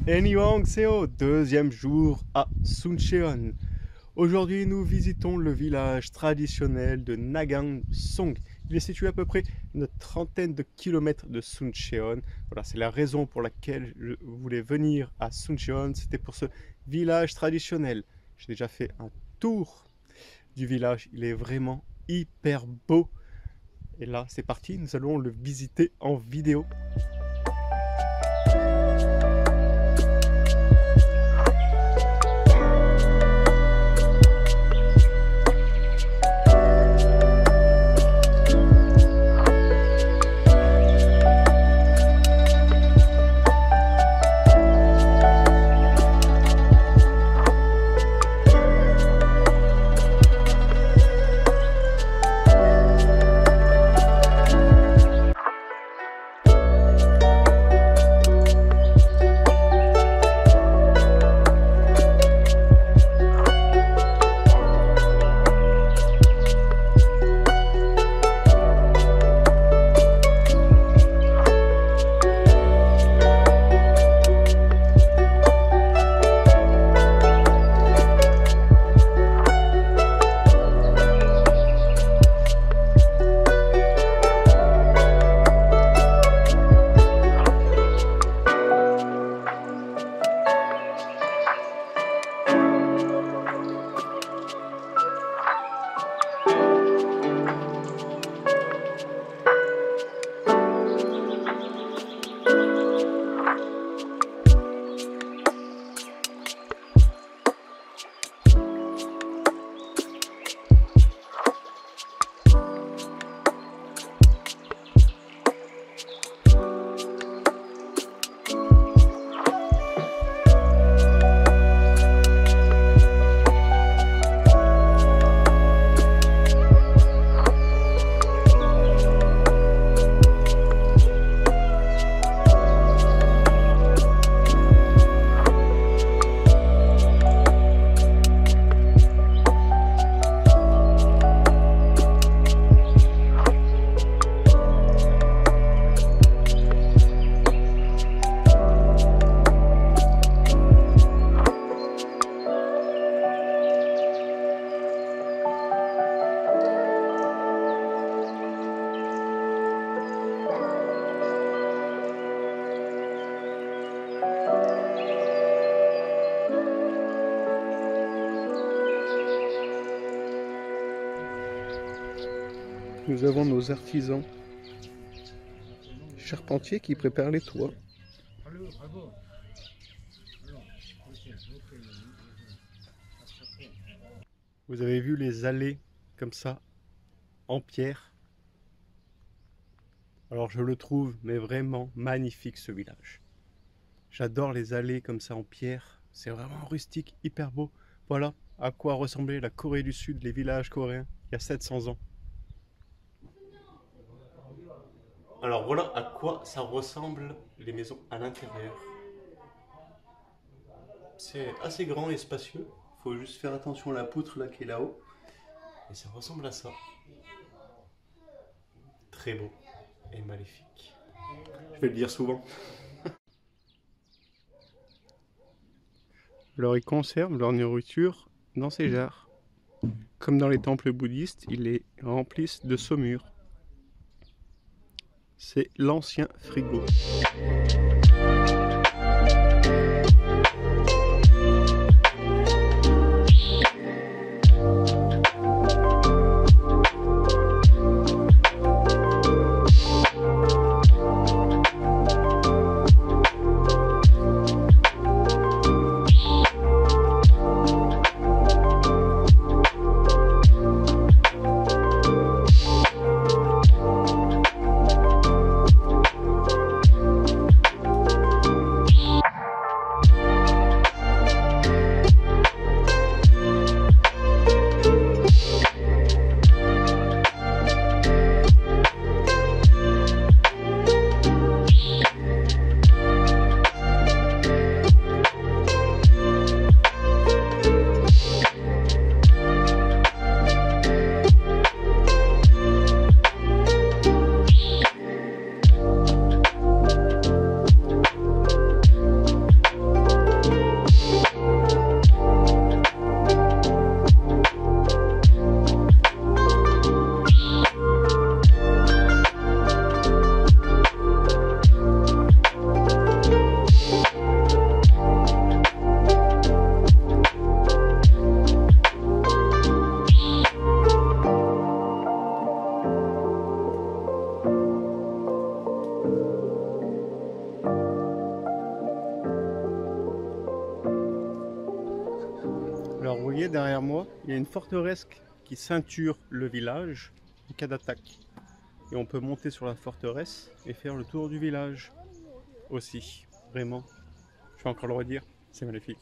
Annyeonghaseyo, deuxième jour à Suncheon. Aujourd'hui, nous visitons le village traditionnel de Nagangsong. Il est situé à peu près une trentaine de kilomètres de Suncheon. Voilà, c'est la raison pour laquelle je voulais venir à Suncheon. C'était pour ce village traditionnel. J'ai déjà fait un tour du village. Il est vraiment hyper beau. Et là, c'est parti. Nous allons le visiter en vidéo. Nous avons nos artisans charpentiers qui préparent les toits. Vous avez vu les allées comme ça en pierre. Alors je le trouve mais vraiment magnifique ce village. J'adore les allées comme ça en pierre. C'est vraiment rustique, hyper beau. Voilà à quoi ressemblait la Corée du Sud, les villages coréens il y a 700 ans. Alors voilà à quoi ça ressemble les maisons à l'intérieur. C'est assez grand et spacieux. Il faut juste faire attention à la poutre là qui est là-haut. Et ça ressemble à ça. Très beau et maléfique. Je vais le dire souvent. Alors ils conservent leur nourriture dans ces jarres. Comme dans les temples bouddhistes, ils les remplissent de saumure. C'est l'ancien frigo. voyez derrière moi, il y a une forteresse qui ceinture le village en cas d'attaque. Et on peut monter sur la forteresse et faire le tour du village aussi. Vraiment, je vais encore le redire, c'est magnifique.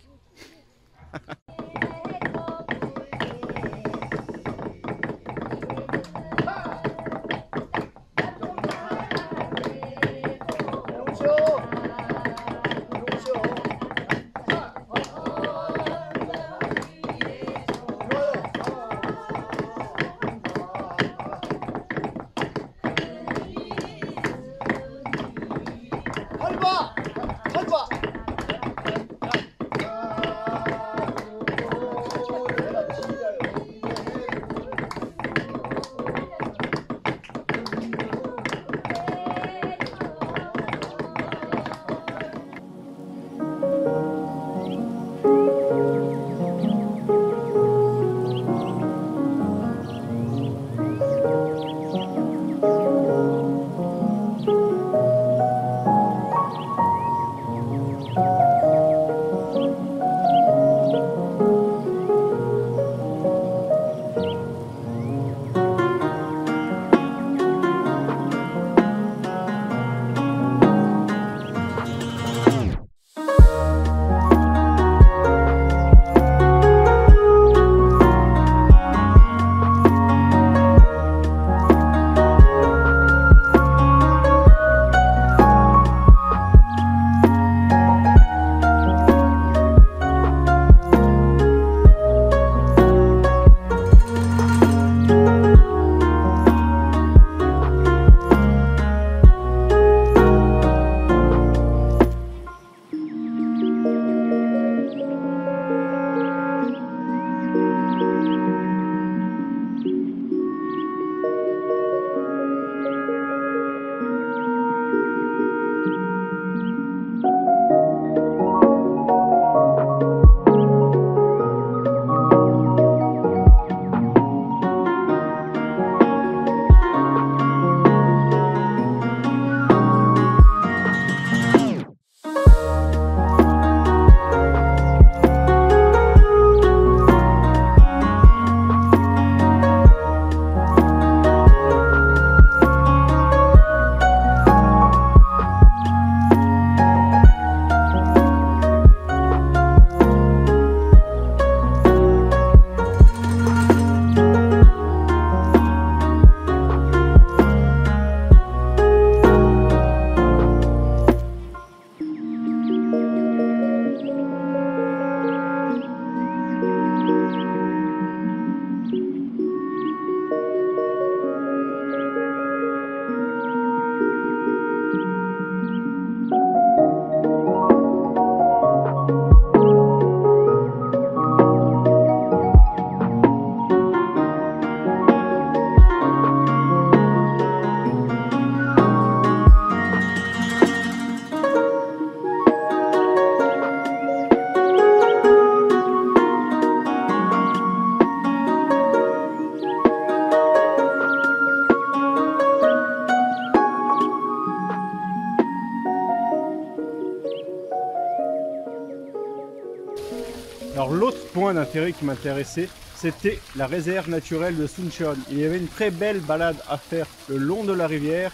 Alors l'autre point d'intérêt qui m'intéressait, c'était la réserve naturelle de Suncheon. Il y avait une très belle balade à faire le long de la rivière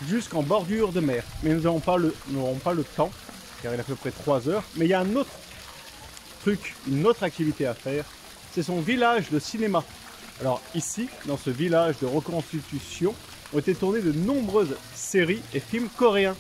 jusqu'en bordure de mer. Mais nous n'aurons pas le temps, car il est à peu près 3 heures. Mais il y a un autre truc, une autre activité à faire, c'est son village de cinéma. Alors ici, dans ce village de reconstitution, ont été tournées de nombreuses séries et films coréens.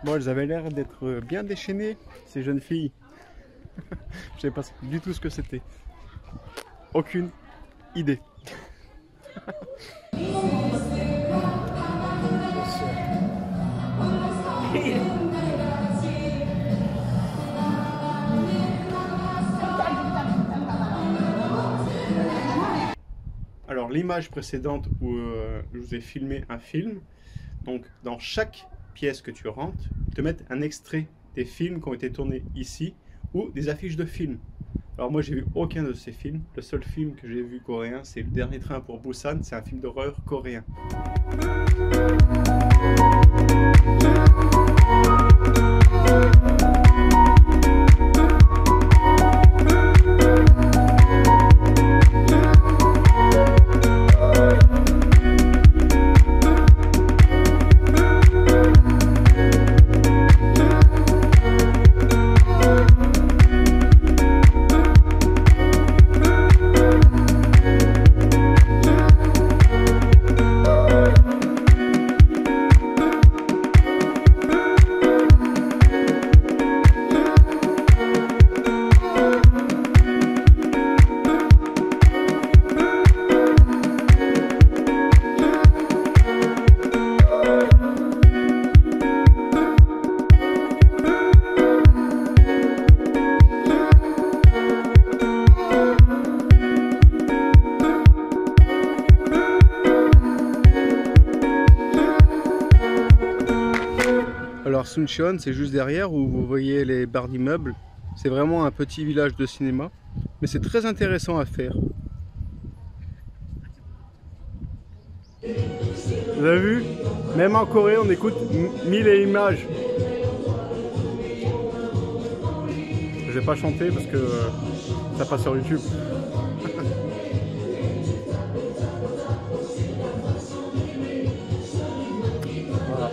Bon, elles avaient l'air d'être bien déchaînées, ces jeunes filles. Je savais pas du tout ce que c'était. Aucune idée. Alors l'image précédente où je vous ai filmé un film, donc dans chaque pièce que tu rentres, ils te mettent un extrait des films qui ont été tournés ici ou des affiches de films. Alors moi j'ai vu aucun de ces films, le seul film que j'ai vu coréen c'est Le Dernier Train pour Busan, c'est un film d'horreur coréen. Alors Suncheon, c'est juste derrière où vous voyez les barres d'immeubles. C'est vraiment un petit village de cinéma, mais c'est très intéressant à faire. Vous avez vu? Même en Corée, on écoute 1000 images. Je vais pas chanter parce que ça passe sur YouTube. Voilà.